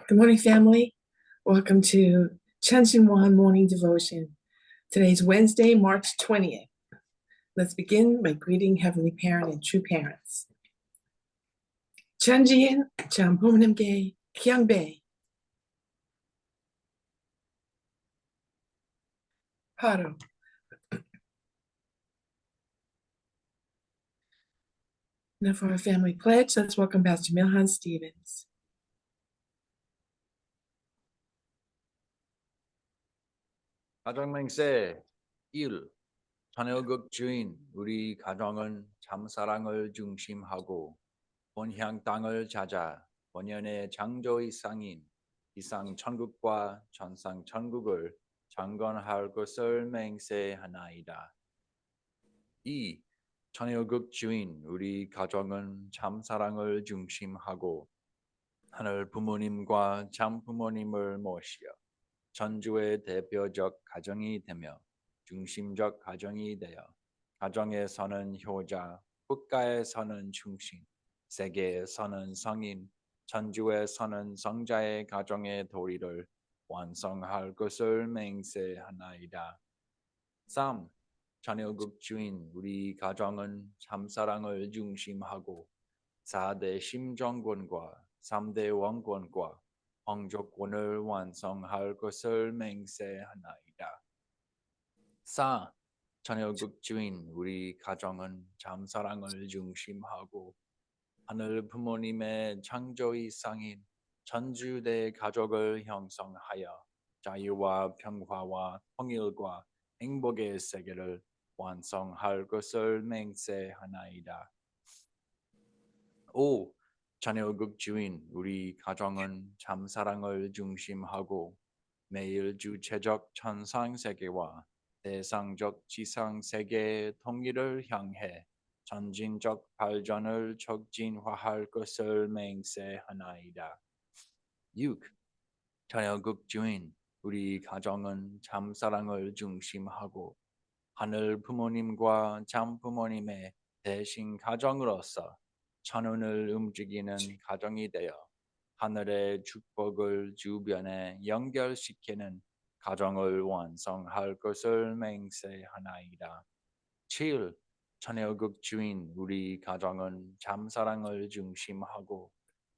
Good morning, family. Welcome to Chunjin Morning Devotion. Today's Wednesday, March 20th. Let's begin by greeting Heavenly Parent and true parents. Chunjin Chambunemge Kyangbe. Paro. Now for our family pledge, let's welcome Pastor Milhan Stevens. 가정맹세 1. 자녀극 주인 우리 가정은 참사랑을 중심하고 본향 땅을 찾아 본연의 창조의 상인 이상 천국과 천상 천국을 창건할 것을 맹세하나이다. 2. 자녀극 주인 우리 가정은 참사랑을 중심하고 하늘 부모님과 참부모님을 모시어 전주의 대표적 가정이 되며 중심적 가정이 되어 가정에서는 효자, 국가에서는 충신, 세계에서는 성인, 전주에서는 성자의 가정의 도리를 완성할 것을 맹세하나이다. 3. 자녀극 주인 우리 가정은 참사랑을 중심하고 4대 심정권과 3대 왕권과 황족권을 완성할 것을 맹세하나이다. 4. 자녀극 주인 우리 가정은 참사랑을 중심하고 하늘 부모님의 창조의 상인 전주대 가족을 형성하여 자유와 평화와 통일과 행복의 세계를 완성할 것을 맹세하나이다. 5. 자녀극 주인 우리 가정은 참사랑을 중심하고 매일 주체적 천상세계와 대상적 지상세계의 통일을 향해 전진적 발전을 촉진화할 것을 맹세하나이다. 6. 자녀극 주인 우리 가정은 참사랑을 중심하고 하늘 부모님과 참부모님의 대신 가정으로서 천운을 움직이는 가정이 되어 하늘의 축복을 주변에 연결시키는 가정을 완성할 것을 맹세하나이다. 7. 자녀극 주인 우리 가정은 참사랑을 중심하고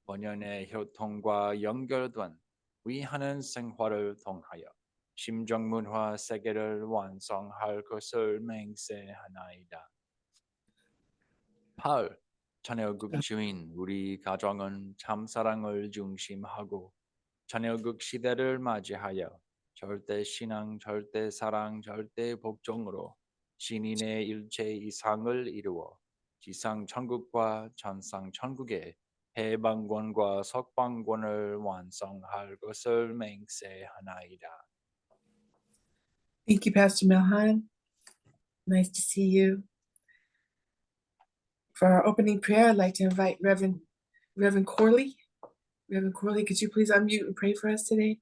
본연의 효통과 연결된 위하는 생활을 통하여 심정문화 세계를 완성할 것을 맹세하나이다. 8. 자녀극 주인 우리 가정은 참사랑을 중심하고 자녀극 시대를 맞이하여 절대 신앙, 절대 사랑, 절대 복종으로 신인의 일체 이상을 이루어 지상 천국과 천상 천국의 해방권과 석방권을 완성할 것을 맹세하나이다. Thank you, Pastor Milhan. Nice to see you. For our opening prayer, I'd like to invite Reverend Corley. Reverend Corley, could you please unmute and pray for us today?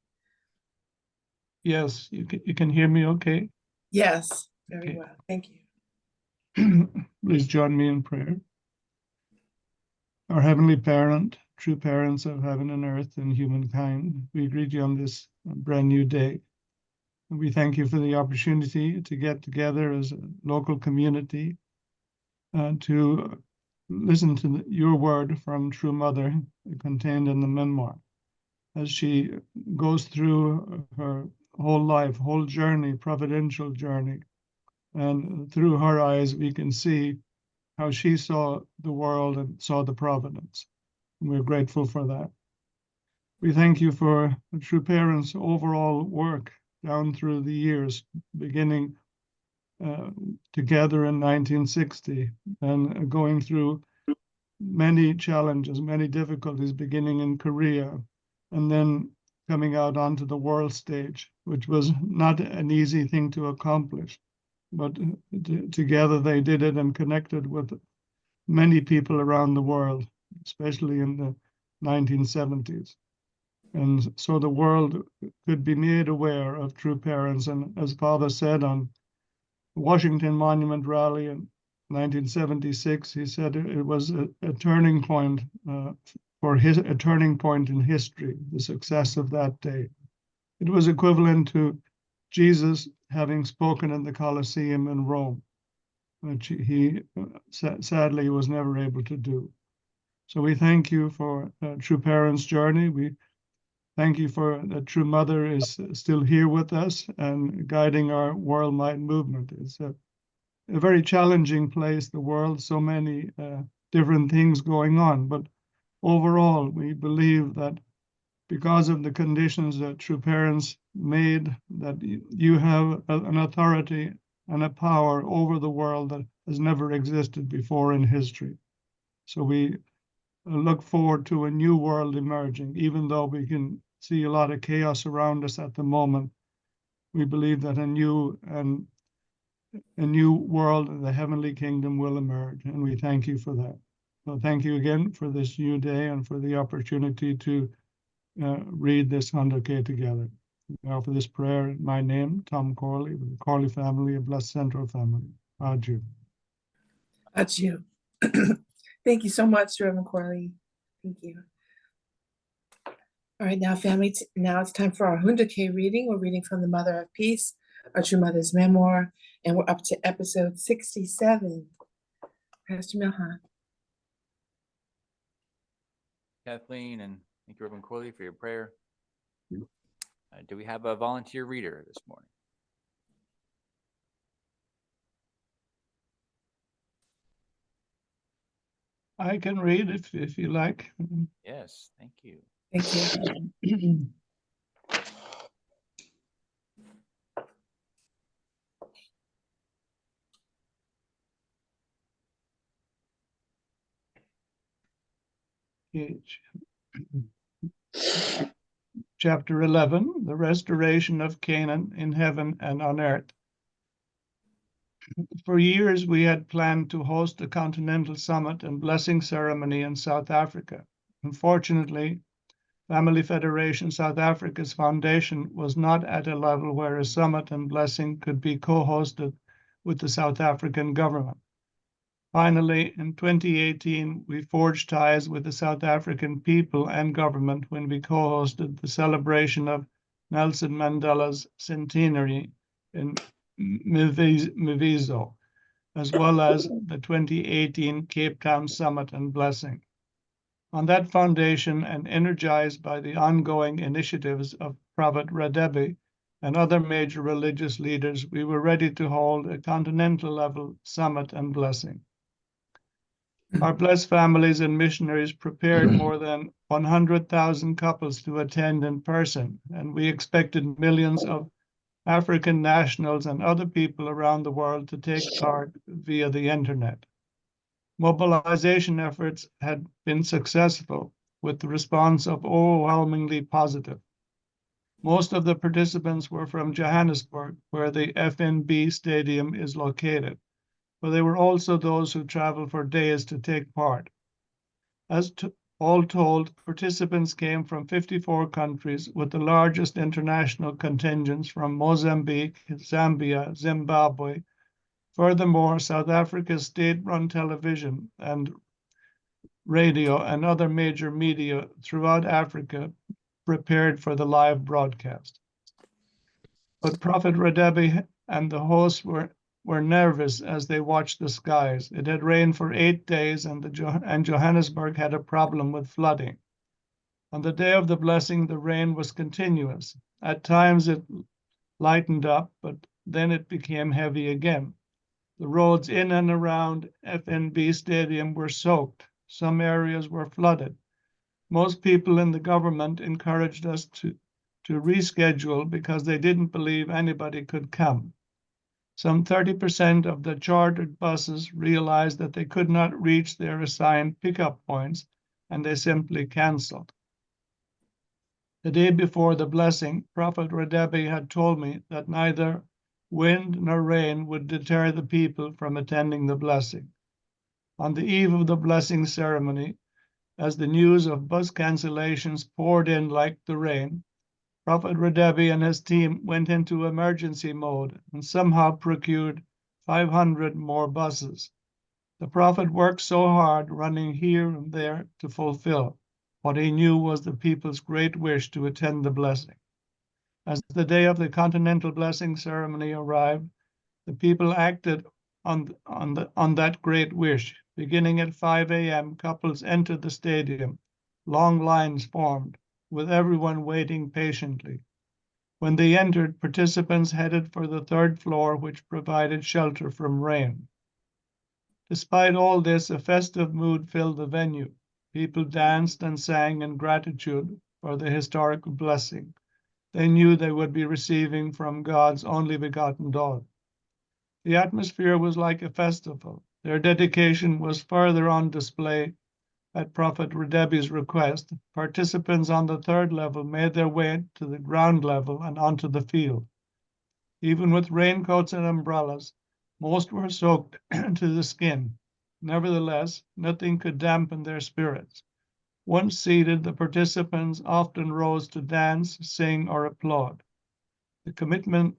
Yes, you can hear me okay? Yes, very well. Thank you. Please join me in prayer. Our Heavenly Parent, true parents of heaven and earth and humankind, we greet you on this brand new day. We thank you for the opportunity to get together as a local community to listen to your word from True Mother contained in the memoir. As she goes through her whole life, whole journey, providential journey, and through her eyes we can see how she saw the world and saw the providence. And we're grateful for that. We thank you for the True Parents' overall work down through the years, beginning together in 1960 and going through many challenges, many difficulties, beginning in Korea and then coming out onto the world stage, which was not an easy thing to accomplish. But together they did it and connected with many people around the world, especially in the 1970s. And so the world could be made aware of True Parents. And as Father said on Washington Monument Rally in 1976, he said it was a turning point a turning point in history, the success of that day. It was equivalent to Jesus having spoken in the Colosseum in Rome, which he sadly was never able to do. So we thank you for True Parents' journey. We thank you for that True Mother is still here with us and guiding our worldwide movement. It's a very challenging place, the world, so many different things going on. But overall, we believe that because of the conditions that True Parents made, that you have an authority and a power over the world that has never existed before in history. So we look forward to a new world emerging, even though we can see a lot of chaos around us at the moment. We believe that a new world, the heavenly kingdom, will emerge, and we thank you for that. So thank you again for this new day and for the opportunity to read this 100K together. We offer this prayer in my name, Tom Corley, with the Corley family, a blessed central family. Adieu. Adieu. Thank you so much, Reverend Corley. Thank you. All right, now, family, now it's time for our 100K reading. We're reading from the Mother of Peace, our True Mother's memoir, and we're up to episode 67. Pastor Milhan. Kathleen, and thank you, Reverend Corley, for your prayer. Do we have a volunteer reader this morning? I can read if you like. Yes, thank you. Thank you. Chapter 11, the restoration of Canaan in heaven and on earth. For years, we had planned to host a continental summit and blessing ceremony in South Africa. Unfortunately, Family Federation South Africa's foundation was not at a level where a summit and blessing could be co-hosted with the South African government. Finally, in 2018, we forged ties with the South African people and government when we co-hosted the celebration of Nelson Mandela's centenary in Mvizo, as well as the 2018 Cape Town Summit and Blessing. On that foundation, and energized by the ongoing initiatives of Prophet Radebe and other major religious leaders, we were ready to hold a continental level summit and blessing. Our blessed families and missionaries prepared more than 100,000 couples to attend in person, and we expected millions of African nationals and other people around the world to take part via the internet. Mobilization efforts had been successful, with the response overwhelmingly positive. Most of the participants were from Johannesburg, where the FNB Stadium is located, but there were also those who traveled for days to take part. All told, participants came from 54 countries, with the largest international contingents from Mozambique, Zambia, Zimbabwe. Furthermore, South Africa's state-run television and radio and other major media throughout Africa prepared for the live broadcast. But Prophet Radebe and the hosts were nervous as they watched the skies. It had rained for 8 days, and Johannesburg had a problem with flooding. On the day of the blessing, the rain was continuous. At times it lightened up, but then it became heavy again. The roads in and around FNB Stadium were soaked. Some areas were flooded. Most people in the government encouraged us to reschedule because they didn't believe anybody could come. Some 30% of the chartered buses realized that they could not reach their assigned pickup points, and they simply canceled. The day before the blessing, Prophet Radebe had told me that neither wind nor rain would deter the people from attending the blessing. On the eve of the blessing ceremony, as the news of bus cancellations poured in like the rain, Prophet Radebe and his team went into emergency mode and somehow procured 500 more buses. The Prophet worked so hard running here and there to fulfill. What he knew was the people's great wish to attend the blessing. As the day of the continental blessing ceremony arrived, the people acted on that great wish. Beginning at 5 a.m., couples entered the stadium. Long lines formed, with everyone waiting patiently. When they entered, participants headed for the third floor, which provided shelter from rain. Despite all this, a festive mood filled the venue. People danced and sang in gratitude for the historic blessing they knew they would be receiving from God's only begotten daughter. The atmosphere was like a festival. Their dedication was further on display at Prophet Redebi's request. Participants on the third level made their way to the ground level and onto the field. Even with raincoats and umbrellas, most were soaked to the skin. Nevertheless, nothing could dampen their spirits. Once seated, the participants often rose to dance, sing, or applaud. The commitment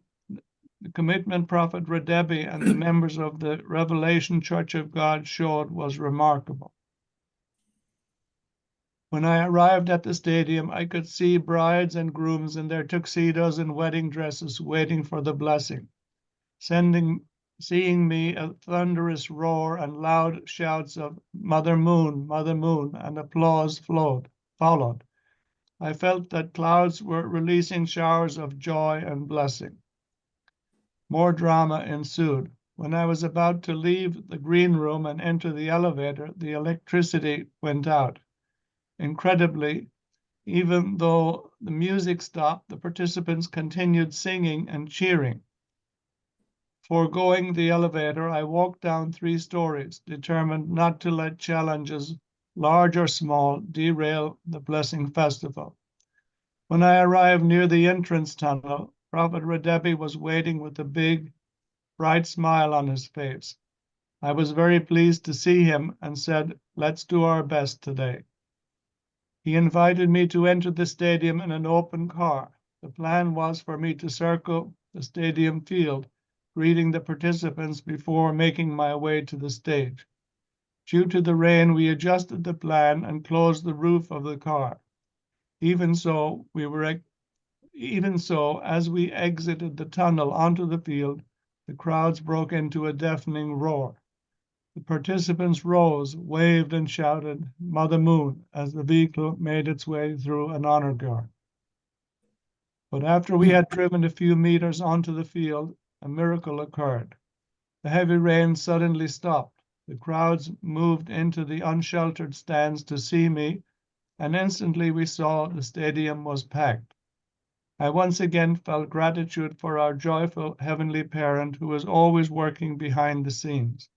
Prophet Redebi and the members of the Revelation Church of God showed was remarkable. When I arrived at the stadium, I could see brides and grooms in their tuxedos and wedding dresses waiting for the blessing. Seeing me, a thunderous roar and loud shouts of Mother Moon, and applause followed. I felt that clouds were releasing showers of joy and blessing. More drama ensued. When I was about to leave the green room and enter the elevator, the electricity went out. Incredibly, even though the music stopped, the participants continued singing and cheering. Foregoing the elevator, I walked down 3 stories, determined not to let challenges, large or small, derail the blessing festival. When I arrived near the entrance tunnel, Prophet Redebi was waiting with a big, bright smile on his face. I was very pleased to see him and said, "Let's do our best today." He invited me to enter the stadium in an open car. The plan was for me to circle the stadium field, greeting the participants before making my way to the stage. Due to the rain, we adjusted the plan and closed the roof of the car. Even so, as we exited the tunnel onto the field, the crowds broke into a deafening roar. The participants rose, waved, and shouted, "Mother Moon," as the vehicle made its way through an honor guard. But after we had driven a few meters onto the field, a miracle occurred. The heavy rain suddenly stopped. The crowds moved into the unsheltered stands to see me, and instantly we saw the stadium was packed. I once again felt gratitude for our joyful Heavenly Parent who is always working behind the scenes.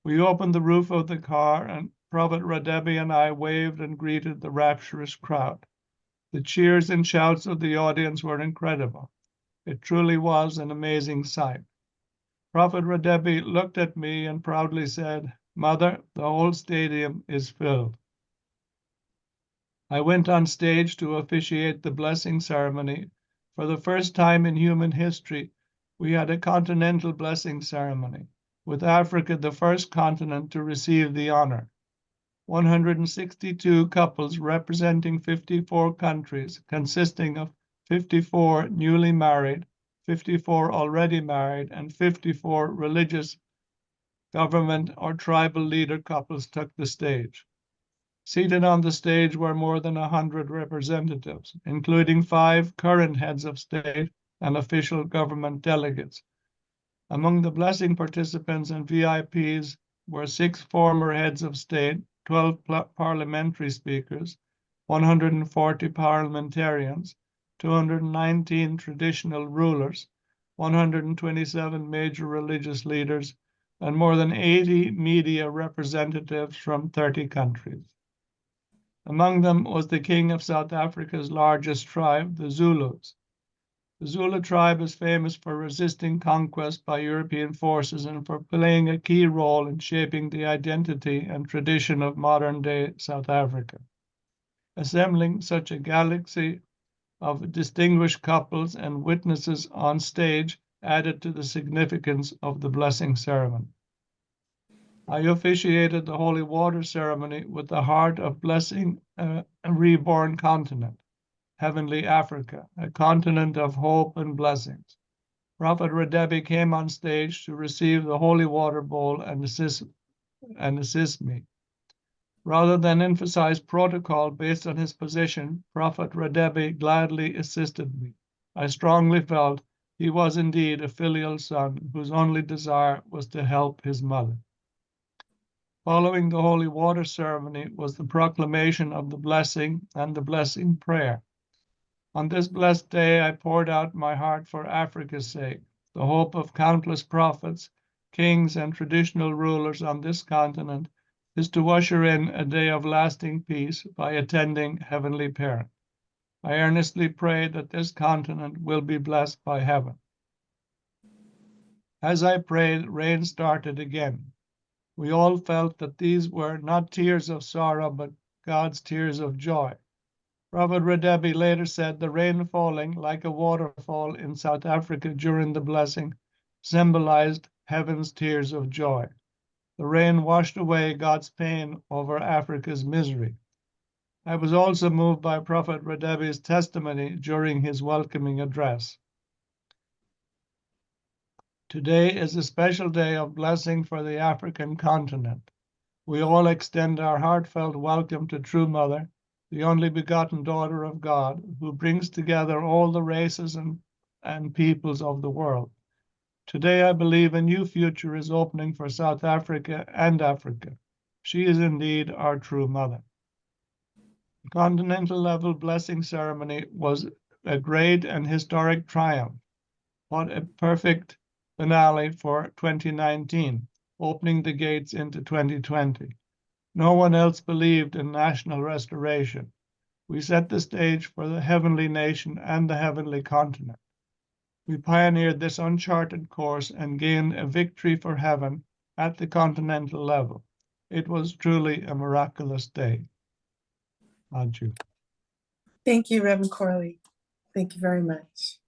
We opened the roof of the car, and Prophet Redebi and I waved and greeted the rapturous crowd. The cheers and shouts of the audience were incredible. It truly was an amazing sight. Prophet Redebi looked at me and proudly said, "Mother, the whole stadium is filled." I went on stage to officiate the blessing ceremony. For the first time in human history, we had a continental blessing ceremony, with Africa the first continent to receive the honor. 162 couples representing 54 countries, consisting of 54 newly married, 54 already married, and 54 religious, government, or tribal leader couples took the stage. Seated on the stage were more than 100 representatives, including 5 current heads of state and official government delegates. Among the blessing participants and VIPs were 6 former heads of state, 12 parliamentary speakers, 140 parliamentarians, 219 traditional rulers, 127 major religious leaders, and more than 80 media representatives from 30 countries. Among them was the king of South Africa's largest tribe, the Zulus. The Zulu tribe is famous for resisting conquest by European forces and for playing a key role in shaping the identity and tradition of modern-day South Africa. Assembling such a galaxy of distinguished couples and witnesses on stage added to the significance of the blessing ceremony. I officiated the holy water ceremony with the heart of blessing a reborn continent, heavenly Africa, a continent of hope and blessings. Prophet Redebi came on stage to receive the holy water bowl and assist me. Rather than emphasize protocol based on his position, Prophet Redebi gladly assisted me. I strongly felt he was indeed a filial son whose only desire was to help his mother. Following the holy water ceremony was the proclamation of the blessing and the blessing prayer. On this blessed day, I poured out my heart for Africa's sake. The hope of countless prophets, kings, and traditional rulers on this continent is to usher in a day of lasting peace by attending Heavenly Parent. I earnestly pray that this continent will be blessed by heaven. As I prayed, rain started again. We all felt that these were not tears of sorrow, but God's tears of joy. Prophet Redebi later said the rain falling like a waterfall in South Africa during the blessing symbolized heaven's tears of joy. The rain washed away God's pain over Africa's misery. I was also moved by Prophet Redebi's testimony during his welcoming address. Today is a special day of blessing for the African continent. We all extend our heartfelt welcome to True Mother, the only begotten daughter of God, who brings together all the races and peoples of the world. Today, I believe a new future is opening for South Africa and Africa. She is indeed our true mother. The continental level blessing ceremony was a great and historic triumph. What a perfect finale for 2019, opening the gates into 2020. No one else believed in national restoration. We set the stage for the heavenly nation and the heavenly continent. We pioneered this uncharted course and gained a victory for heaven at the continental level. It was truly a miraculous day. Adieu. Thank you, Reverend Corley. Thank you very much.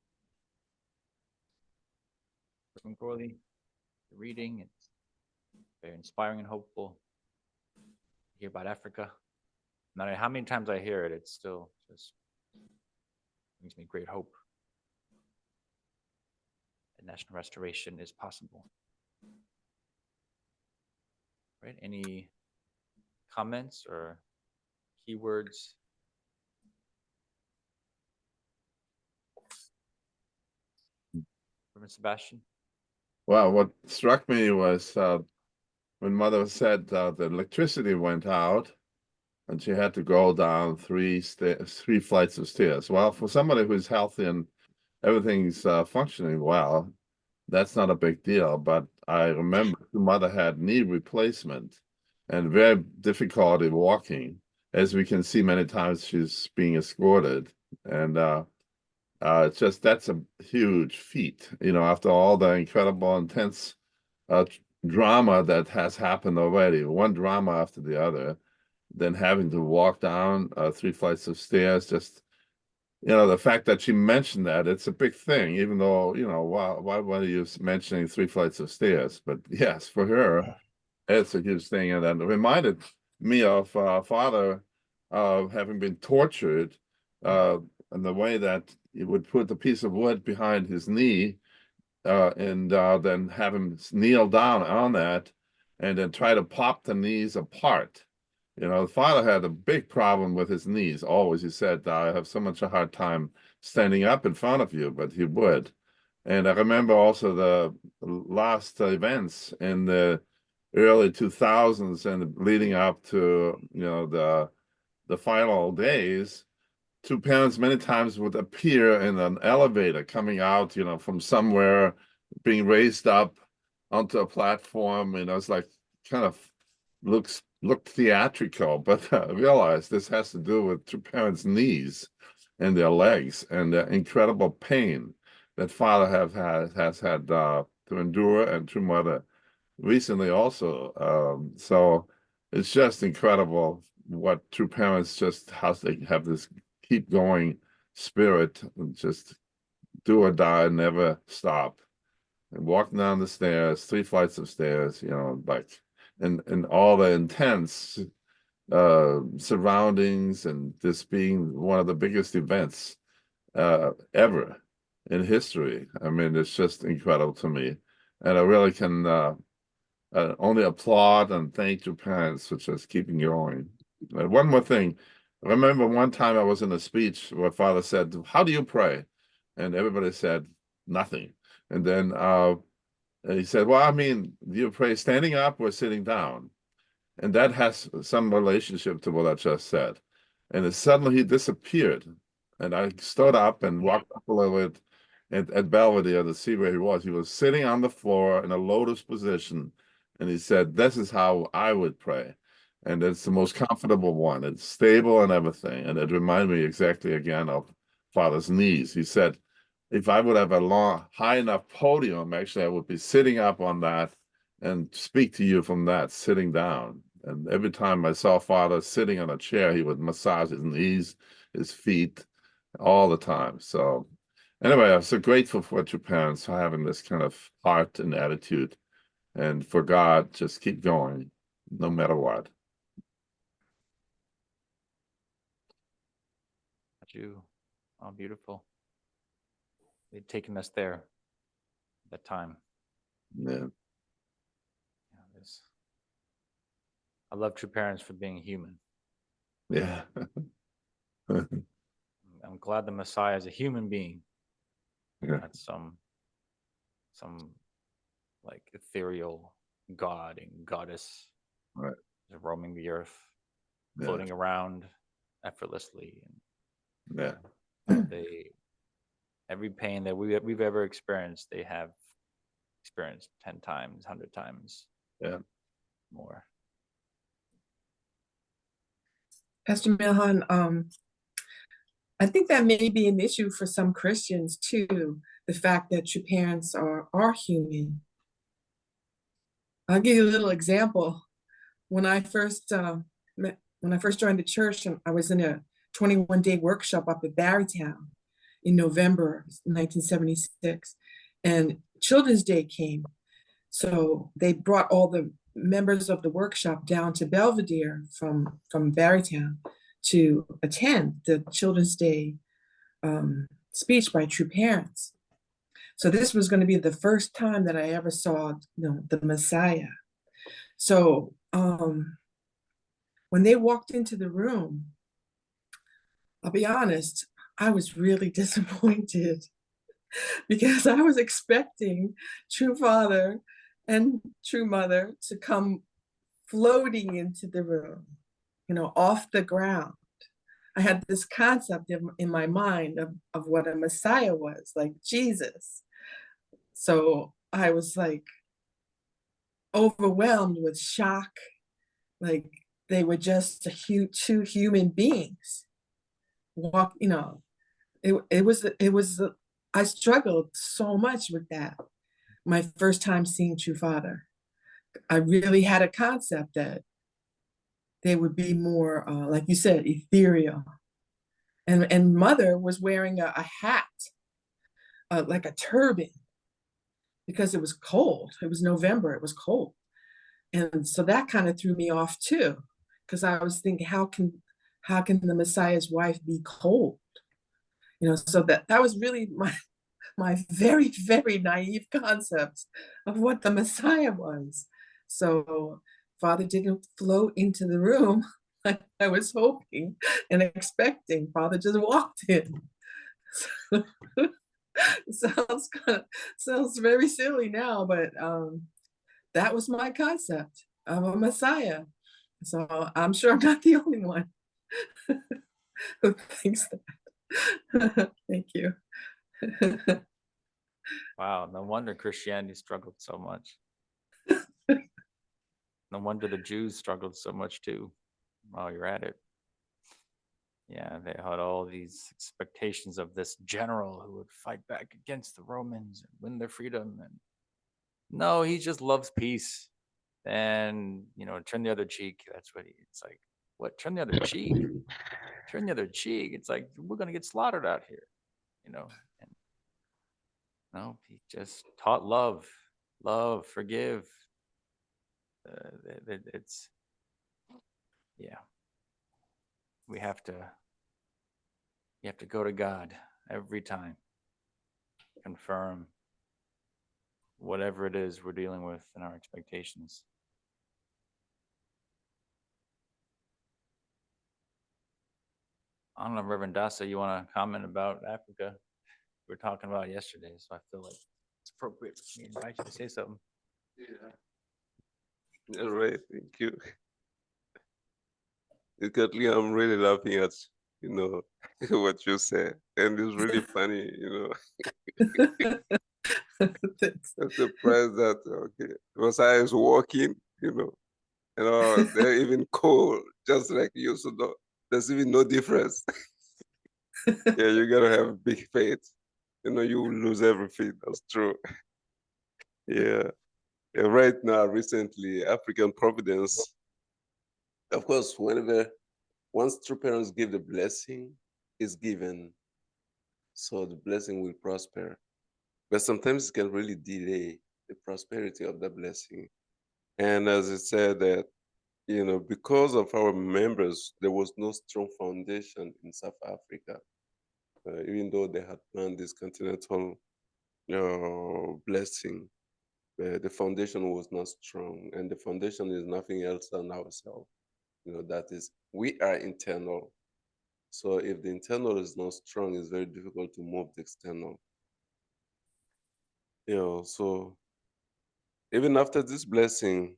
Reverend Corley, the reading, it's very inspiring and hopeful. Hear about Africa. No matter how many times I hear it, it still just brings me great hope that national restoration is possible. Right? Any comments or keywords? Reverend Sebastian? Well, what struck me was when Mother said the electricity went out and she had to go down three flights of stairs. Well, for somebody who's healthy and everything's functioning well, that's not a big deal. But I remember Mother had knee replacement and very difficulty walking. As we can see, many times she's being escorted, and just that's a huge feat, after all the incredible, intense drama that has happened already, one drama after the other, then having to walk down 3 flights of stairs. Just, the fact that she mentioned that, it's a big thing, even though, why are you mentioning 3 flights of stairs? But yes, for her, it's a huge thing. And then it reminded me of Father having been tortured in the way that he would put a piece of wood behind his knee and then have him kneel down on that and then try to pop the knees apart. The Father had a big problem with his knees. Always, he said, I have so much a hard time standing up in front of you, but he would. And I remember also the last events in the early 2000s and leading up to, the final days. 2 parents many times would appear in an elevator coming out, from somewhere, being raised up onto a platform. It's like kind of looked theatrical, but I realized this has to do with 2 parents' knees and their legs and the incredible pain that Father has had to endure, and True Mother recently also. So it's just incredible what True Parents just how they have this keep going spirit, and just do or die, never stop. And walking down the stairs, 3 flights of stairs, like, and all the intense, surroundings, and this being one of the biggest events ever in history. I mean, it's just incredible to me. And I really can only applaud and thank your parents for just keeping going. And one more thing. I remember one time I was in a speech where Father said, "How do you pray?" And everybody said, "Nothing." And then he said, "Well, I mean, do you pray standing up or sitting down?" And that has some relationship to what I just said. And then suddenly he disappeared. And I stood up and walked up a little bit at Belvedere to see where he was. He was sitting on the floor in a lotus position. And he said, "This is how I would pray." And it's the most comfortable one. It's stable and everything. And it reminded me exactly again of Father's knees. He said, if I would have a long, high enough podium, actually, I would be sitting up on that and speak to you from that, sitting down. And every time I saw Father sitting on a chair, he would massage his knees, his feet, all the time. So anyway, I'm so grateful for what your parents are having this kind of heart and attitude. And for God, just keep going, no matter what. You, oh, beautiful. They'd taken us there at that time. Yeah. I love true parents for being human. Yeah. I'm glad the Messiah is a human being. Yeah. Not some like ethereal god and goddess, Right. roaming the earth, Yeah. floating around effortlessly. Yeah. And every pain that we've ever experienced, they have experienced 10 times, 100 times, more. Pastor Milhan, I think that may be an issue for some Christians too, the fact that your parents are human. I'll give you a little example. When I first joined the church, I was in a 21-day workshop up at Barrytown in November 1976, and Children's Day came. So they brought all the members of the workshop down to Belvedere from Barrytown to attend the Children's Day speech by true parents. So this was going to be the first time that I ever saw the Messiah. So when they walked into the room, I'll be honest, I was really disappointed because I was expecting true father and true mother to come floating into the room, off the ground. I had this concept in my mind of what a Messiah was, like Jesus. So I was like overwhelmed with shock, like they were just two human beings. It was I struggled so much with that. My first time seeing True Father, I really had a concept that they would be more, like you said, ethereal. And Mother was wearing a hat, like a turban, because it was cold. It was November. It was cold, and so that kind of threw me off too, because I was thinking, how can the Messiah's wife be cold? So that was really my very, very naive concept of what the Messiah was. So Father didn't float into the room like I was hoping and expecting. Father just walked in. Sounds very silly now, but that was my concept of a Messiah. So I'm sure I'm not the only one who thinks that. Thank you. Wow, no wonder Christianity struggled so much. No wonder the Jews struggled so much too. While you're at it. Yeah, they had all these expectations of this general who would fight back against the Romans and win their freedom. And no, he just loves peace. And, turn the other cheek. That's what it's like. What? Turn the other cheek? Turn the other cheek. It's like, we're going to get slaughtered out here, And no, he just taught love, forgive. It's, yeah. you have to go to God every time, confirm whatever it is we're dealing with in our expectations. I don't know, Reverend Dasa, you want to comment about Africa? We were talking about it yesterday, so I feel like it's appropriate for me to invite you to say something. Yeah. All right, thank you. Currently, I'm really laughing at, what you said. And it's really funny, Thanks. I'm surprised that, okay, because I was walking, they're even cold, just like you, so there's even no difference. Yeah, you gotta have big faith. You will lose everything, that's true. Yeah. Yeah, right now, recently, African Providence, of course, once true parents give the blessing, is given, so the blessing will prosper. But sometimes it can really delay the prosperity of the blessing. And as I said, that because of our members, there was no strong foundation in South Africa, even though they had planned this continental blessing. The foundation was not strong, and the foundation is nothing else than ourselves. That is, we are internal. So if the internal is not strong, it's very difficult to move the external. So even after this blessing,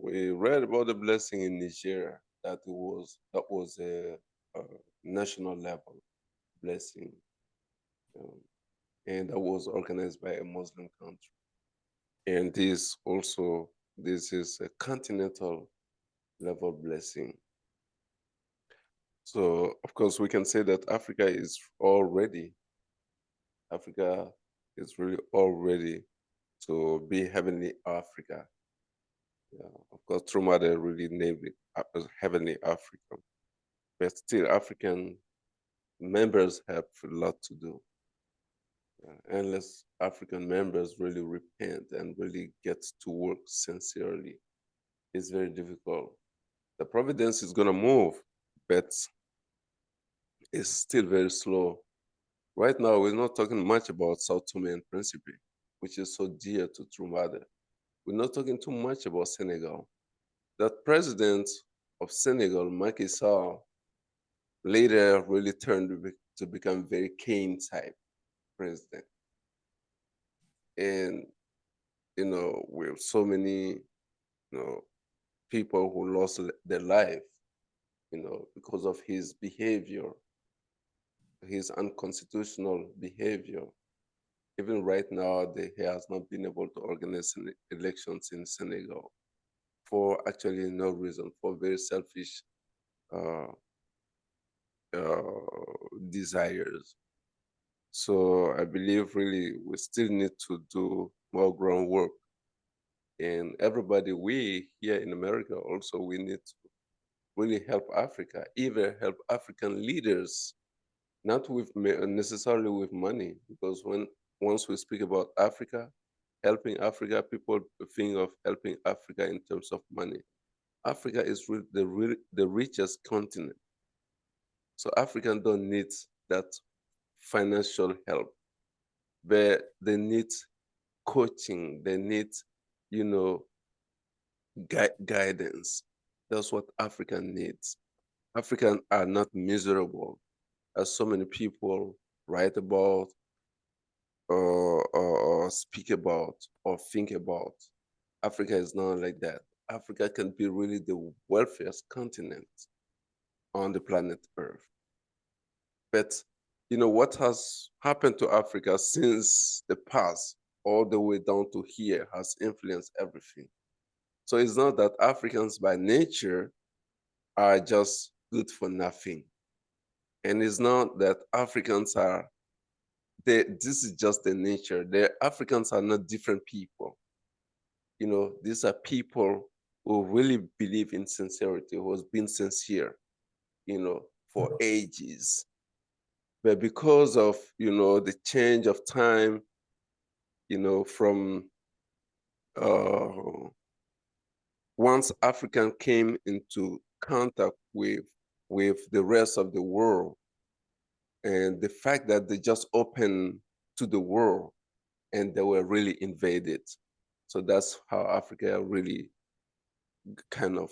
we read about the blessing in Nigeria that was a national level blessing, and that was organized by a Muslim country. And this is a continental level blessing. So of course we can say that Africa is really all ready to be heavenly Africa. Yeah, of course, True Mother really named it as Heavenly Africa. But still, African members have a lot to do. Unless African members really repent and really get to work sincerely, it's very difficult. The providence is going to move, but it's still very slow. Right now, we're not talking much about Sao Tome and Principe, which is so dear to True Mother. We're not talking too much about Senegal. That president of Senegal, Macky Sall, later really turned to become very Kane type president. And, with so many, people who lost their life, because of his behavior, his unconstitutional behavior. Even right now, he has not been able to organize elections in Senegal for actually no reason, for very selfish desires. So I believe really we still need to do more groundwork. And everybody, we here in America also, we need to really help Africa, either help African leaders, not necessarily with money, because once we speak about Africa, helping Africa, people think of helping Africa in terms of money. Africa is the richest continent. So Africans don't need that financial help, but they need coaching, they need, guidance. That's what Africa needs. Africans are not miserable, as so many people write about, or speak about, or think about. Africa is not like that. Africa can be really the wealthiest continent on the planet Earth. But what has happened to Africa since the past all the way down to here has influenced everything. So it's not that Africans by nature are just good for nothing. And it's not that Africans this is just the nature. The Africans are not different people. These are people who really believe in sincerity, who has been sincere, for ages. But because of, the change of time, from once African came into contact with with the rest of the world. And the fact that they just opened to the world and they were really invaded. So that's how Africa really kind of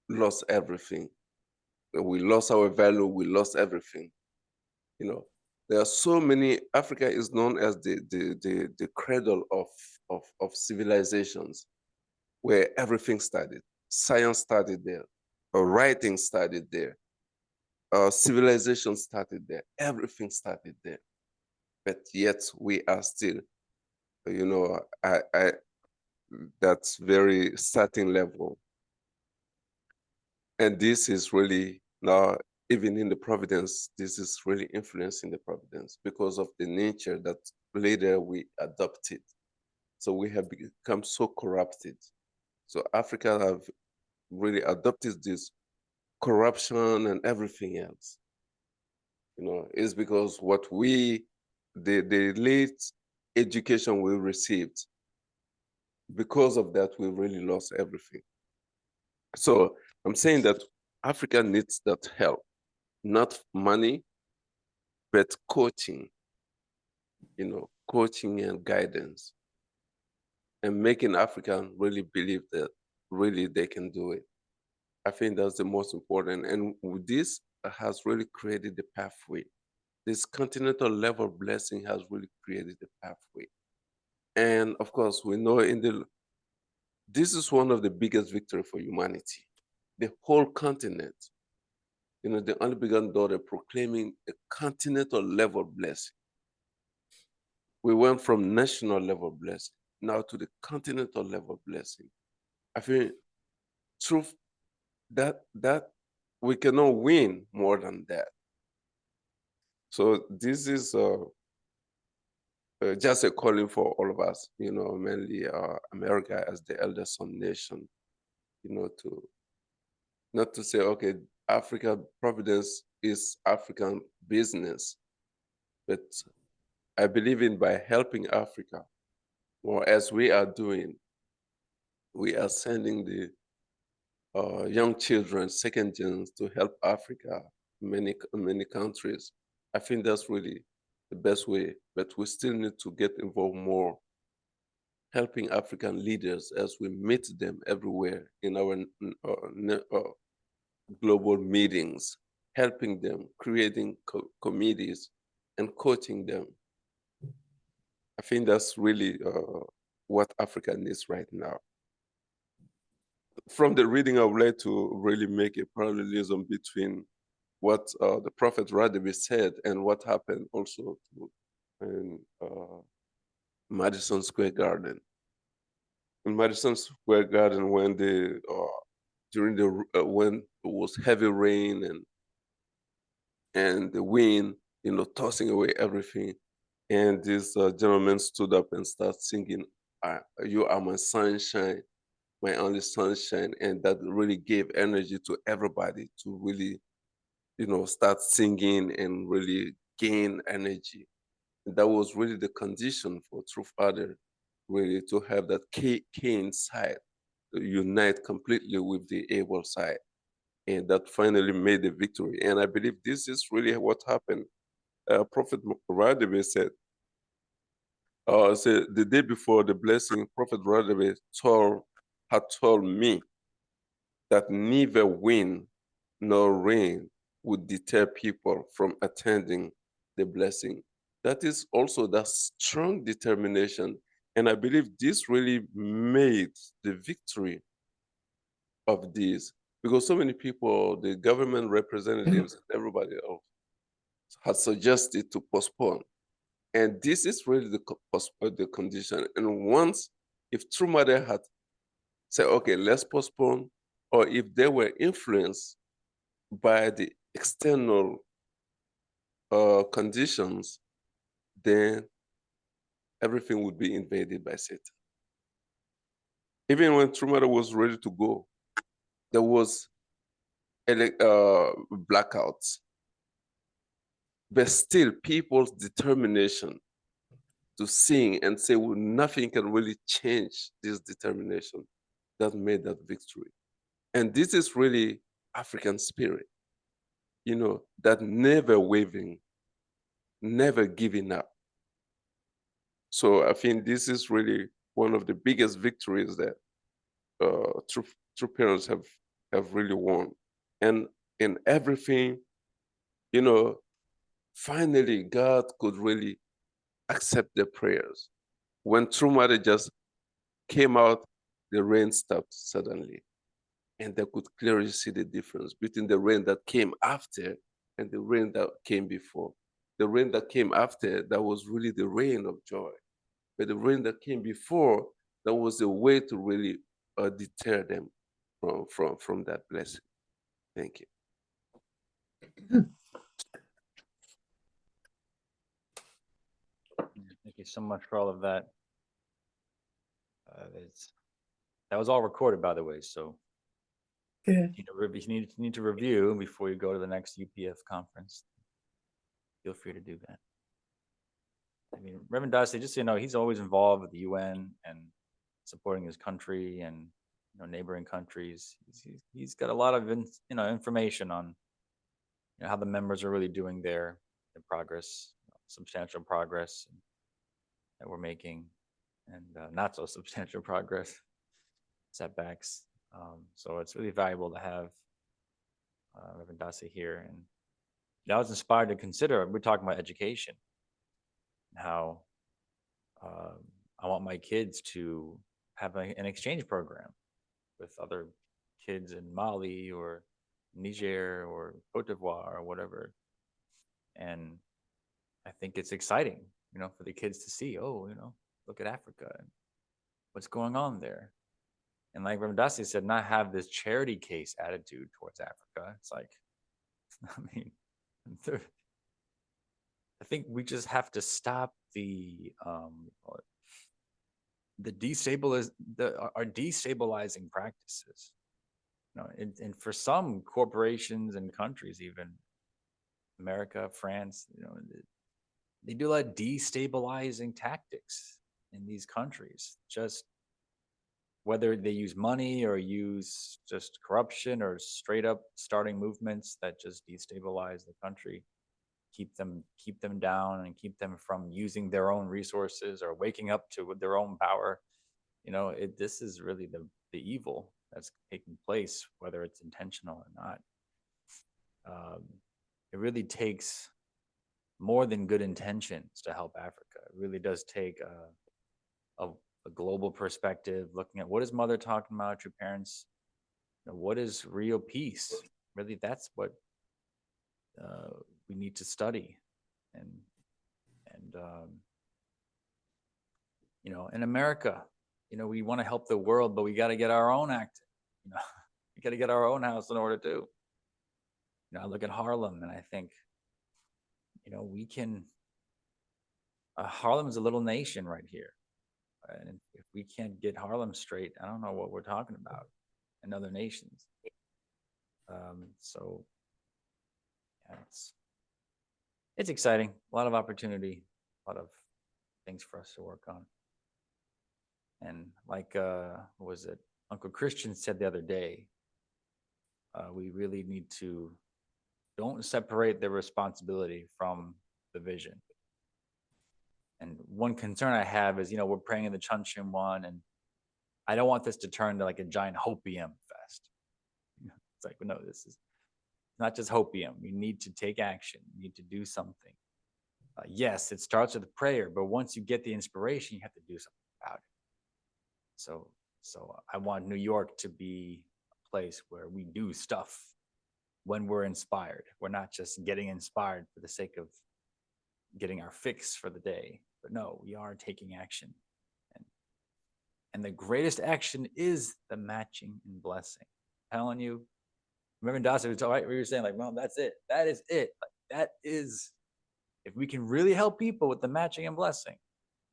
lost everything. We lost our value, we lost everything. You know, there are so many, Africa is known as the cradle of civilizations, where everything started. Science started there, writing started there, civilization started there, everything started there. But yet we are still, you know, that's very starting level. And this is really now, even in the providence, this is really influencing the providence because of the nature that later we adopted. So we have become so corrupted. So Africa have really adopted this corruption and everything else. You know, it's because what the late education we received, because of that, we really lost everything. So I'm saying that Africa needs that help, not money, but coaching, you know, coaching and guidance, and making Africans really believe that really they can do it. I think that's the most important. And with this has really created the pathway. This continental level blessing has really created the pathway. And of course, we know this is one of the biggest victory for humanity. The whole continent, you know, the only begotten daughter proclaiming a continental level blessing. We went from national level blessing now to the continental level blessing. I think truth that we cannot win more than that. So this is just a calling for all of us, you know, mainly America as the eldest son nation, you know, not to say, okay, Africa Providence is African business, but I believe in by helping Africa, or as we are doing, we are sending the young children, second gens, to help Africa, many countries. I think that's really the best way, but we still need to get involved more, helping African leaders as we meet them everywhere in our global meetings, helping them, creating committees and coaching them. I think that's really what Africa needs right now. From the reading, I would like to really make a parallelism between what the Prophet Radabi said and what happened also in Madison Square Garden. In Madison Square Garden, when when it was heavy rain and the wind, you know, tossing away everything, and this gentleman stood up and started singing, "You are my sunshine, my only sunshine," and that really gave energy to everybody to really, you know, start singing and really gain energy. And that was really the condition for True Father, really to have that Cain side to unite completely with the Abel side. And that finally made the victory. And I believe this is really what happened. Prophet Radabi said, the day before the blessing, Prophet Radabi had told me that neither wind nor rain would deter people from attending the blessing. That is also that strong determination. And I believe this really made the victory of this, because so many people, the government representatives, everybody else, had suggested to postpone. And this is really the condition. And once, if True Mother had said, okay, let's postpone, or if they were influenced by the external conditions, then everything would be invaded by Satan. Even when True Mother was ready to go, there was blackouts. But still, people's determination to sing and say, well, nothing can really change this determination that made that victory. And this is really African spirit. that never wavering, never giving up. So I think this is really one of the biggest victories that true parents have really won. And in everything, finally God could really accept their prayers. When True Mother just came out, the rain stopped suddenly. And they could clearly see the difference between the rain that came after and the rain that came before. The rain that came after, that was really the rain of joy. But the rain that came before, that was a way to really deter them from that blessing. Thank you. Thank you so much for all of that. That was all recorded, by the way, so Good. you need to review before you go to the next UPF conference. Feel free to do that. I mean, Reverend Darcy, just so you know, he's always involved with the UN and supporting his country and neighboring countries. He's got a lot of information on how the members are really doing their progress, substantial progress that we're making, and not so substantial progress, setbacks. So it's really valuable to have Reverend Darcy here. And I was inspired to consider, we're talking about education, how I want my kids to have an exchange program with other kids in Mali or Niger or Cote d'Ivoire or whatever. And I think it's exciting, for the kids to see, look at Africa and what's going on there. And like Reverend Darcy said, not have this charity case attitude towards Africa. It's like, I mean, I think we just have to stop our destabilizing practices. And for some corporations and countries, even America, France, they do a lot of destabilizing tactics in these countries. Just whether they use money or use just corruption or straight up starting movements that just destabilize the country, keep them down and keep them from using their own resources or waking up to their own power. This is really the evil that's taking place, whether it's intentional or not. It really takes more than good intentions to help Africa. It really does take a global perspective, looking at what is Mother talking about, true parents, what is real peace. Really, that's what we need to study. And in America, we want to help the world, but we got to get our own act. We got to get our own house in order to. I look at Harlem and I think, we can. Harlem is a little nation right here. And if we can't get Harlem straight, I don't know what we're talking about in other nations. So yeah, it's exciting. A lot of opportunity, a lot of things for us to work on. And like, what was it? Uncle Christian said the other day, we really need to don't separate the responsibility from the vision. And one concern I have is, we're praying in the Chuncheon one, and I don't want this to turn to like a giant hopium fest. It's like, no, this is not just hopium. You need to take action. You need to do something. Yes, it starts with prayer, but once you get the inspiration, you have to do something about it. So I want New York to be a place where we do stuff when we're inspired. We're not just getting inspired for the sake of getting our fix for the day, but no, we are taking action. And the greatest action is the matching and blessing. I'm telling you, remember Dawson was right, we were saying like, well, that's it. That is it. Like, that is, if we can really help people with the matching and blessing,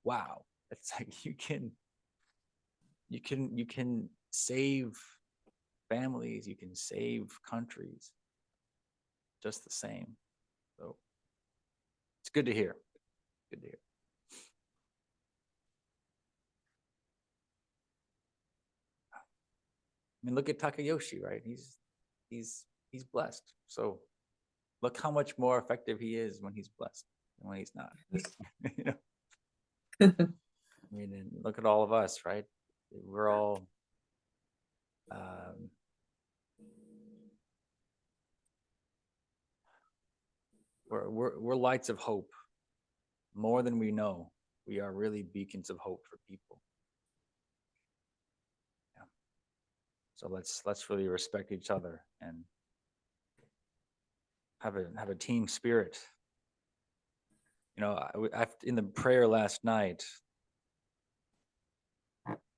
wow. It's like you can save families, you can save countries just the same. So it's good to hear. Good to hear. I mean, look at Takayoshi, right? He's blessed. So look how much more effective he is when he's blessed than when he's not. You know? I mean, and look at all of us, right? We're all we're lights of hope. More than we know, we are really beacons of hope for people. Yeah. So let's really respect each other and have a team spirit. You know, in the prayer last night,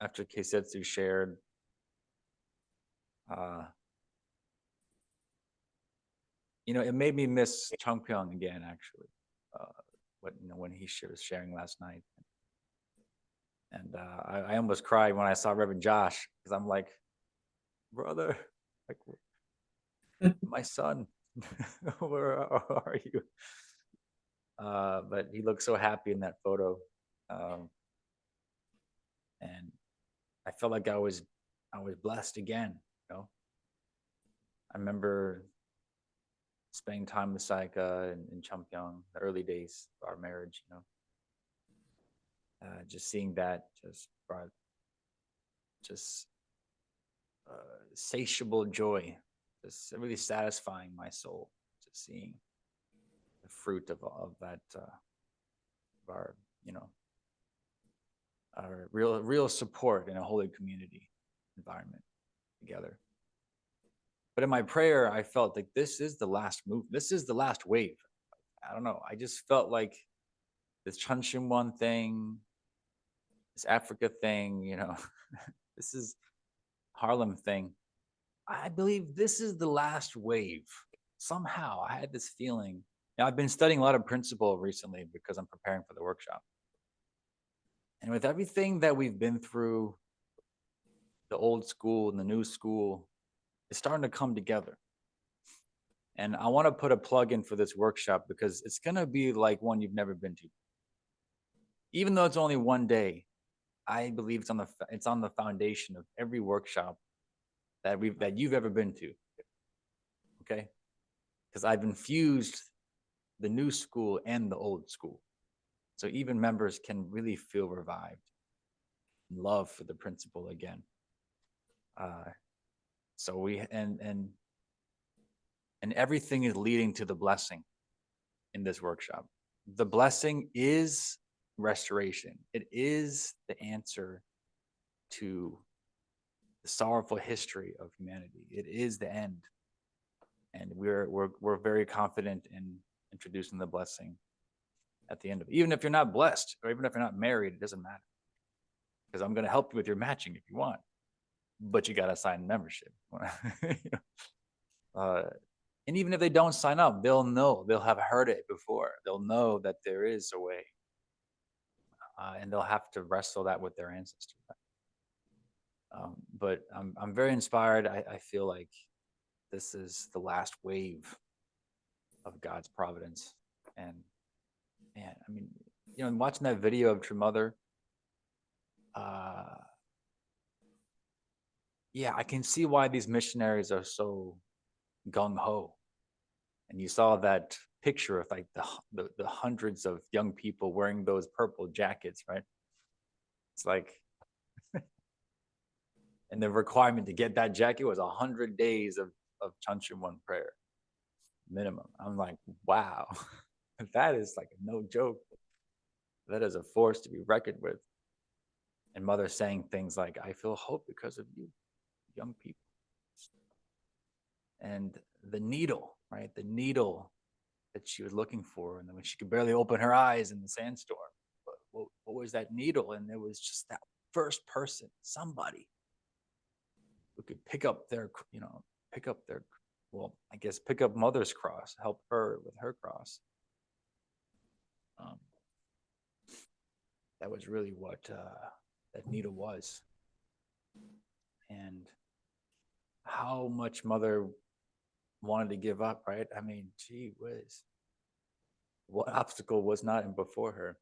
after Keisetsu shared, you know, it made me miss Changpyeong again, actually. When he was sharing last night, and I almost cried when I saw Reverend Josh, because I'm like, brother, like my son, where are you? But he looked so happy in that photo, and I felt like I was blessed again. You know, I remember spending time with Saika in Changpyeong, the early days of our marriage. You know, just seeing that just brought satiable joy, just really satisfying my soul, just seeing the fruit of that, of our, you know, our real support in a holy community environment together. But in my prayer, I felt like this is the last move. This is the last wave. I don't know. I just felt like this Chunshimwan thing, this Africa thing, you know, this is Harlem thing. I believe this is the last wave. Somehow I had this feeling. Now, I've been studying a lot of principle recently because I'm preparing for the workshop. And with everything that we've been through, the old school and the new school, it's starting to come together. And I want to put a plug in for this workshop because it's going to be like one you've never been to. Even though it's only one day, I believe it's on the foundation of every workshop that you've ever been to. Okay? Because I've infused the new school and the old school. So even members can really feel revived, love for the principle again. So we and everything is leading to the blessing in this workshop. The blessing is restoration. It is the answer to the sorrowful history of humanity. It is the end. And we're very confident in introducing the blessing at the end of it. Even if you're not blessed, or even if you're not married, it doesn't matter. Because I'm going to help you with your matching if you want. But you got to sign membership. And even if they don't sign up, they'll know. They'll have heard it before. They'll know that there is a way. And they'll have to wrestle that with their ancestors. But I'm very inspired. I feel like this is the last wave of God's providence. And man, I mean, you know, watching that video of True Mother, yeah, I can see why these missionaries are so gung-ho. And you saw that picture of like the hundreds of young people wearing those purple jackets, right? It's like, and the requirement to get that jacket was 100 days of Chunshimwan prayer minimum. I'm like, wow, that is like no joke. That is a force to be reckoned with. And Mother saying things like, I feel hope because of you, young people. And the needle, right? The needle that she was looking for, and then when she could barely open her eyes in the sandstorm. But what was that needle? And it was just that first person, somebody who could pick up their pick up Mother's cross, help her with her cross. That was really what that needle was. And how much Mother wanted to give up, right? I mean, gee whiz. What obstacle was not in before her?